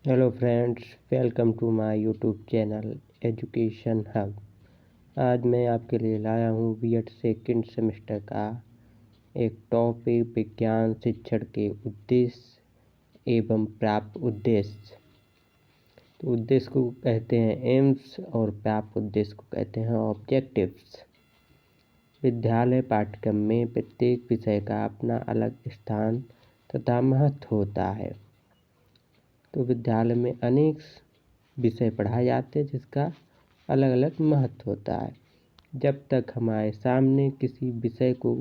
Hello friends, welcome to my YouTube channel education hub. आज मैं आपके लिए लाया हूँ बीएड सेकंड सेमेस्टर का एक टॉपिक विज्ञान शिक्षण के उद्देश्य एवं प्राप्त उद्देश्य। तो उद्देश्य को कहते हैं एम्स और प्राप्त उद्देश्य को कहते हैं ऑब्जेक्टिव्स। विद्यालय पाठ्यक्रम में प्रत्येक विषय का अपना अलग स्थान तथा महत्व होता है। तो विद्यालय में अनेक विषय पढ़ाए जाते हैं जिसका अलग अलग महत्व होता है। जब तक हमारे सामने किसी विषय को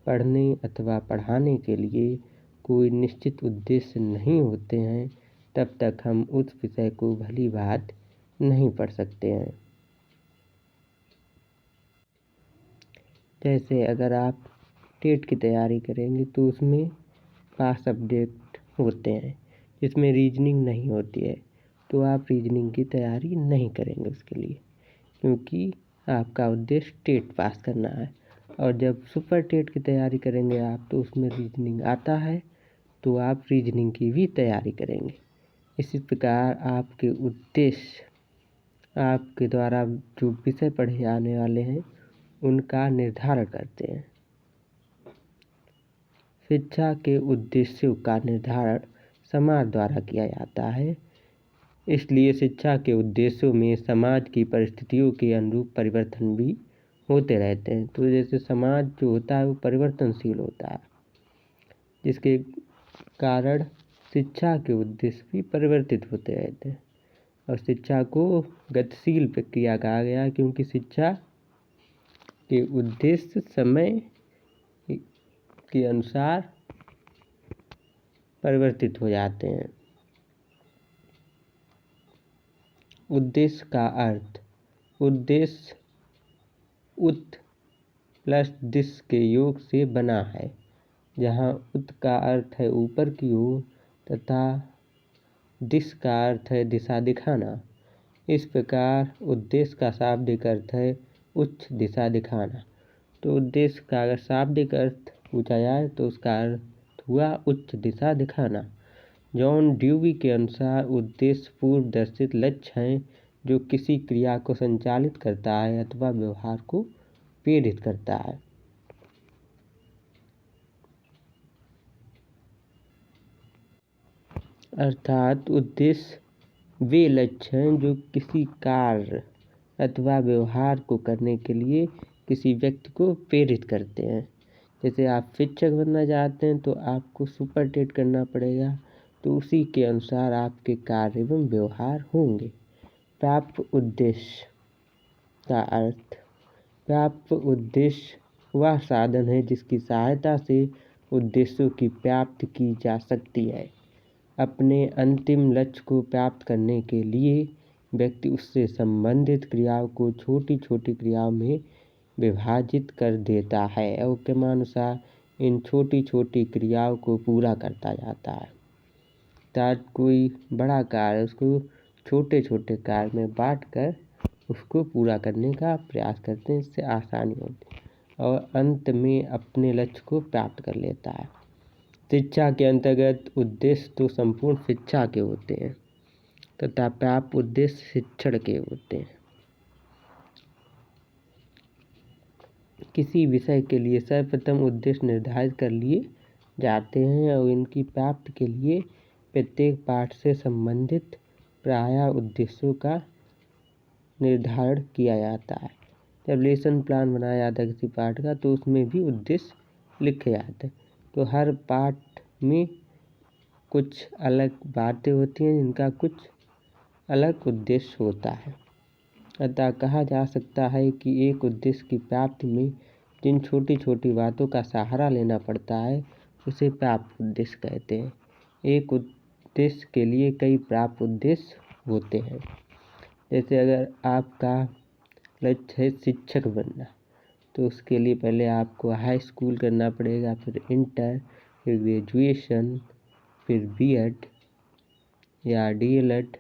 पढ़ने अथवा पढ़ाने के लिए कोई निश्चित उद्देश्य नहीं होते हैं, तब तक हम उस विषय को भली भांति नहीं पढ़ सकते हैं। जैसे अगर आप टेट की तैयारी करेंगे तो उसमें 5 सब्जेक्ट होते हैं जिसमें रीजनिंग नहीं होती है, तो आप रीजनिंग की तैयारी नहीं करेंगे उसके लिए, क्योंकि आपका उद्देश्य टेट पास करना है। और जब सुपर टेट की तैयारी करेंगे आप, तो उसमें रीजनिंग आता है तो आप रीजनिंग की भी तैयारी करेंगे। इसी प्रकार आपके उद्देश्य आपके द्वारा जो विषय पढ़े जाने वाले हैं उनका निर्धारण करते हैं। शिक्षा के उद्देश्यों का निर्धारण समाज द्वारा किया जाता है, इसलिए शिक्षा के उद्देश्यों में समाज की परिस्थितियों के अनुरूप परिवर्तन भी होते रहते हैं। तो जैसे समाज जो होता है वो परिवर्तनशील होता है, जिसके कारण शिक्षा के उद्देश्य भी परिवर्तित होते रहते हैं। और शिक्षा को गतिशील प्रक्रिया कहा गया है, क्योंकि शिक्षा के उद्देश्य समय के अनुसार परिवर्तित हो जाते हैं। उद्देश्य का अर्थ उद्देश्य उत प्लस दिश के योग से बना है, जहाँ उत का अर्थ है ऊपर की ओर तथा दिश का अर्थ है दिशा दिखाना। इस प्रकार उद्देश्य का शाब्दिक अर्थ है उच्च दिशा दिखाना। तो उद्देश्य का अगर शाब्दिक अर्थ पूछा जाए तो उसका अर्थ हुआ उच्च दिशा दिखाना। जॉन ड्यूवी के अनुसार उद्देश्य पूर्व दर्शित लक्ष्य हैं जो किसी क्रिया को संचालित करता है अथवा व्यवहार को प्रेरित करता है। अर्थात उद्देश्य वे लक्ष्य हैं जो किसी कार्य अथवा व्यवहार को करने के लिए किसी व्यक्ति को प्रेरित करते हैं। जैसे आप शिक्षक बनना चाहते हैं तो आपको सुपर टेट करना पड़ेगा, तो उसी के अनुसार आपके कार्य एवं व्यवहार होंगे। प्राप्त उद्देश्य का अर्थ प्राप्त उद्देश्य वह साधन है जिसकी सहायता से उद्देश्यों की प्राप्ति की जा सकती है। अपने अंतिम लक्ष्य को प्राप्त करने के लिए व्यक्ति उससे संबंधित क्रियाओं को छोटी छोटी क्रियाओं में विभाजित कर देता है और क्रमानुसार इन छोटी छोटी क्रियाओं को पूरा करता जाता है। अर्थात कोई बड़ा कार्य उसको छोटे छोटे कार्य में बांट कर उसको पूरा करने का प्रयास करते हैं, इससे आसानी होती है और अंत में अपने लक्ष्य को प्राप्त कर लेता है। शिक्षा के अंतर्गत उद्देश्य तो संपूर्ण शिक्षा के होते हैं तथा प्राप्त उद्देश्य शिक्षण के होते हैं। किसी विषय के लिए सर्वप्रथम उद्देश्य निर्धारित कर लिए जाते हैं और इनकी प्राप्ति के लिए प्रत्येक पाठ से संबंधित प्रायः उद्देश्यों का निर्धारण किया जाता है। जब लेसन प्लान बनाया जाता है किसी पाठ का, तो उसमें भी उद्देश्य लिखे जाते हैं। तो हर पाठ में कुछ अलग बातें होती हैं जिनका कुछ अलग उद्देश्य होता है। अतः कहा जा सकता है कि एक उद्देश्य की प्राप्ति में जिन छोटी छोटी बातों का सहारा लेना पड़ता है उसे प्राप्त उद्देश्य कहते हैं। एक उद्देश्य के लिए कई प्राप्त उद्देश्य होते हैं। जैसे अगर आपका लक्ष्य है शिक्षक बनना, तो उसके लिए पहले आपको हाई स्कूल करना पड़ेगा, फिर इंटर, फिर ग्रेजुएशन, फिर बीएड या डीएलएड,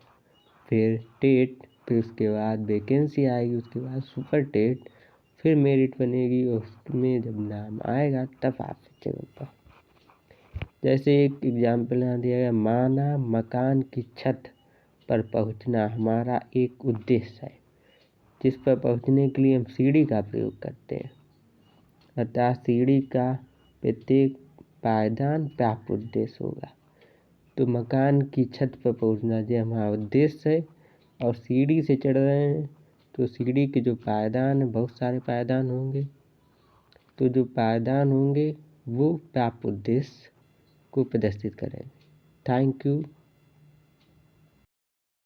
फिर टेट, फिर उसके बाद वैकेंसी आएगी, उसके बाद सुपर टेट, फिर मेरिट बनेगी और उसमें जब नाम आएगा तब आप शिक्षक बन पाओ। जैसे एक एग्जाम्पल यहाँ दिया गया, माना मकान की छत पर पहुँचना हमारा एक उद्देश्य है, जिस पर पहुँचने के लिए हम सीढ़ी का प्रयोग करते हैं। अतः सीढ़ी का प्रत्येक पायदान प्राप्त उद्देश्य होगा। तो मकान की छत पर पहुँचना ये हमारा उद्देश्य है, और सीढ़ी से चढ़ रहे हैं तो सीढ़ी के जो पायदान हैं, बहुत सारे पायदान होंगे, तो जो पायदान होंगे वो प्राप्त उद्देश्य को प्रदर्शित करेंगे। Thank you.